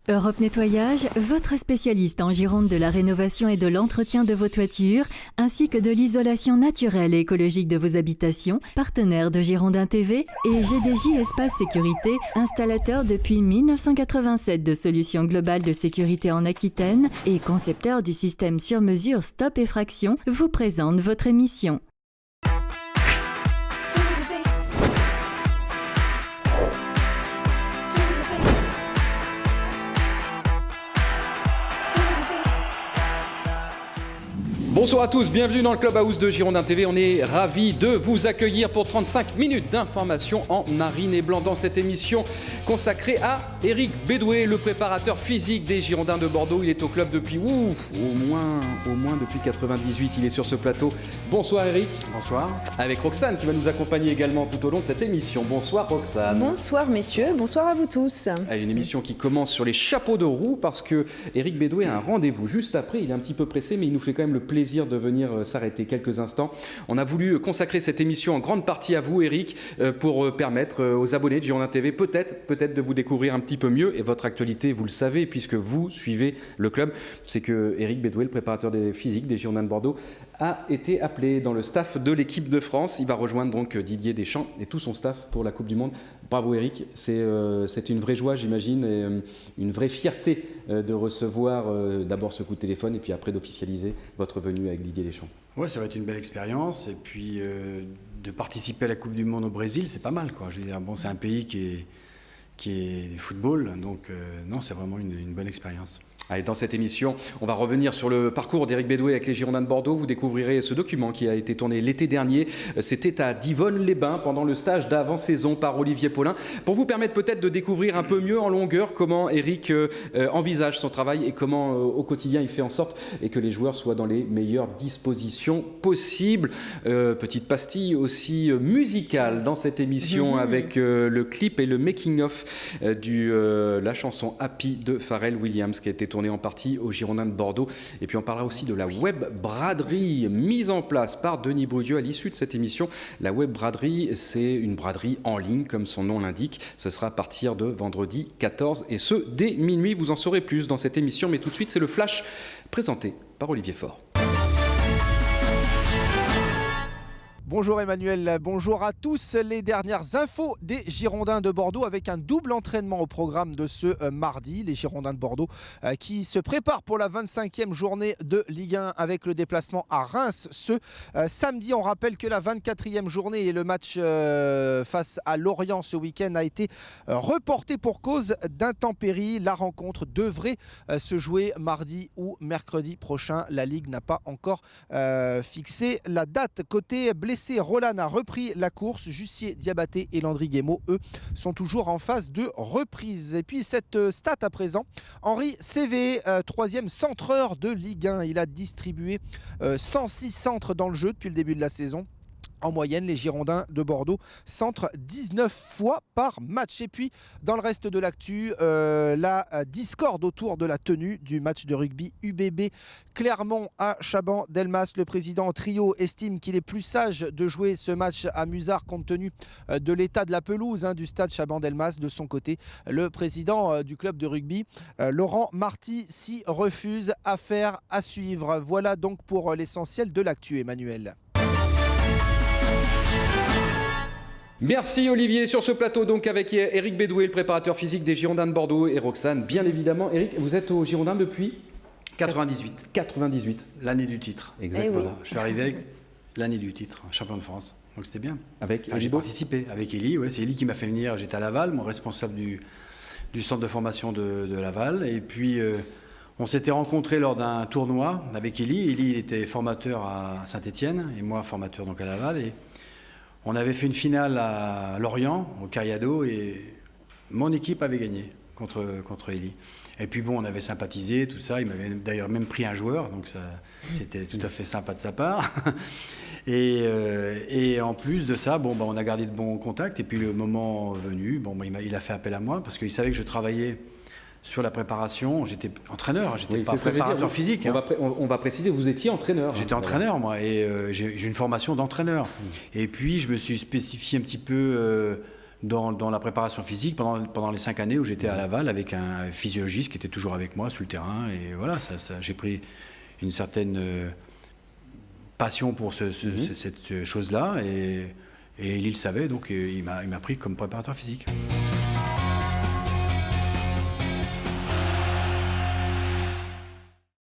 Europe Nettoyage, votre spécialiste en Gironde de la rénovation et de l'entretien de vos toitures, ainsi que de l'isolation naturelle et écologique de vos habitations, partenaire de Girondin TV et GDJ Espace Sécurité, installateur depuis 1987 de solutions globales de sécurité en Aquitaine et concepteur du système sur mesure Stop Effraction, vous présente votre émission. Bonsoir à tous, bienvenue dans le Clubhouse de Girondin TV. On est ravis de vous accueillir pour 35 minutes d'information en marine et blanc dans cette émission consacrée à Éric Bédoué, le préparateur physique des Girondins de Bordeaux. Il est au club depuis au moins depuis 98. Il est sur ce plateau. Bonsoir Éric. Bonsoir. Avec Roxane qui va nous accompagner également tout au long de cette émission. Bonsoir Roxane. Bonsoir messieurs, bonsoir à vous tous. Une émission qui commence sur les chapeaux de roue parce que Éric Bédoué a un rendez-vous juste après. Il est un petit peu pressé mais il nous fait quand même le plaisir de venir s'arrêter quelques instants. On a voulu consacrer cette émission en grande partie à vous, Éric, pour permettre aux abonnés de Girondin TV peut-être de vous découvrir un petit peu mieux. Et votre actualité, vous le savez, puisque vous suivez le club, c'est que Éric Bédoué, le préparateur physique des Girondins de Bordeaux, a été appelé dans le staff de l'équipe de France. Il va rejoindre donc Didier Deschamps et tout son staff pour la Coupe du Monde. Bravo Éric, c'est une vraie joie, j'imagine, et une vraie fierté de recevoir d'abord ce coup de téléphone et puis après d'officialiser votre venue avec Didier Deschamps. Ouais, ça va être une belle expérience et puis de participer à la Coupe du Monde au Brésil, c'est pas mal, quoi. Je veux dire, bon, c'est un pays qui est du football, donc non, c'est vraiment une bonne expérience. Allez, dans cette émission, on va revenir sur le parcours d'Éric Bédoué avec les Girondins de Bordeaux. Vous découvrirez ce document qui a été tourné l'été dernier. C'était à Divonne-les-Bains pendant le stage d'avant-saison par Olivier Paulin. Pour vous permettre peut-être de découvrir un peu mieux en longueur comment Éric envisage son travail et comment au quotidien il fait en sorte et que les joueurs soient dans les meilleures dispositions possibles. Petite pastille aussi musicale dans cette émission avec le clip et le making-of de la chanson Happy de Pharrell Williams qui a été tournée en partie aux Girondins de Bordeaux. Et puis on parlera aussi de la web braderie mise en place par Denis Brouilleux à l'issue de cette émission. La web braderie, c'est une braderie en ligne comme son nom l'indique. Ce sera à partir de vendredi 14 et ce dès minuit. Vous en saurez plus dans cette émission, mais tout de suite c'est le flash présenté par Olivier Faure. Bonjour Emmanuel, bonjour à tous. Les dernières infos des Girondins de Bordeaux avec un double entraînement au programme de ce mardi. Les Girondins de Bordeaux qui se préparent pour la 25e journée de Ligue 1 avec le déplacement à Reims ce samedi. On rappelle que la 24e journée et le match face à Lorient ce week-end a été reporté pour cause d'intempéries. La rencontre devrait se jouer mardi ou mercredi prochain. La Ligue n'a pas encore fixé la date. Côté blessé, Roland a repris la course. Jussier, Diabaté et Landry Guémot, eux, sont toujours en phase de reprise. Et puis cette stat à présent, Henri Cévé, troisième centreur de Ligue 1. Il a distribué 106 centres dans le jeu depuis le début de la saison. En moyenne, les Girondins de Bordeaux centrent 19 fois par match. Et puis, dans le reste de l'actu, la discorde autour de la tenue du match de rugby UBB Clermont à Chaban-Delmas. Le président Trio estime qu'il est plus sage de jouer ce match à Musard compte tenu de l'état de la pelouse du stade Chaban-Delmas. De son côté, le président du club de rugby, Laurent Marty, s'y refuse. Affaire à suivre. Voilà donc pour l'essentiel de l'actu, Emmanuel. Merci Olivier, sur ce plateau donc avec Éric Bédoué, le préparateur physique des Girondins de Bordeaux et Roxane, bien évidemment. Éric, vous êtes aux Girondins depuis 98. L'année du titre. Exactement. Voilà. Je suis arrivé avec l'année du titre, champion de France. Donc c'était bien. Avec j'ai participé avec Élie. Ouais, c'est Élie qui m'a fait venir. J'étais à Laval, mon responsable du centre de formation de Laval. Et puis on s'était rencontrés lors d'un tournoi avec Élie. Élie, il était formateur à Saint-Étienne et moi formateur donc à Laval. Et on avait fait une finale à Lorient, au Cariado, et mon équipe avait gagné contre Élie. Et puis bon, on avait sympathisé, tout ça. Il m'avait d'ailleurs même pris un joueur, donc ça, c'était tout à fait sympa de sa part. Et en plus de ça, bon, on a gardé de bons contacts. Et puis le moment venu, il a fait appel à moi parce qu'il savait que je travaillais sur la préparation. J'étais entraîneur, j'étais pas préparateur physique. On va préciser, vous étiez entraîneur. J'étais entraîneur, moi, et j'ai une formation d'entraîneur. Et puis, je me suis spécifié un petit peu dans la préparation physique pendant les 5 années où j'étais à Laval avec un physiologiste qui était toujours avec moi sur le terrain. Et voilà, j'ai pris une certaine passion pour cette chose-là. Et il le savait, donc il m'a pris comme préparateur physique.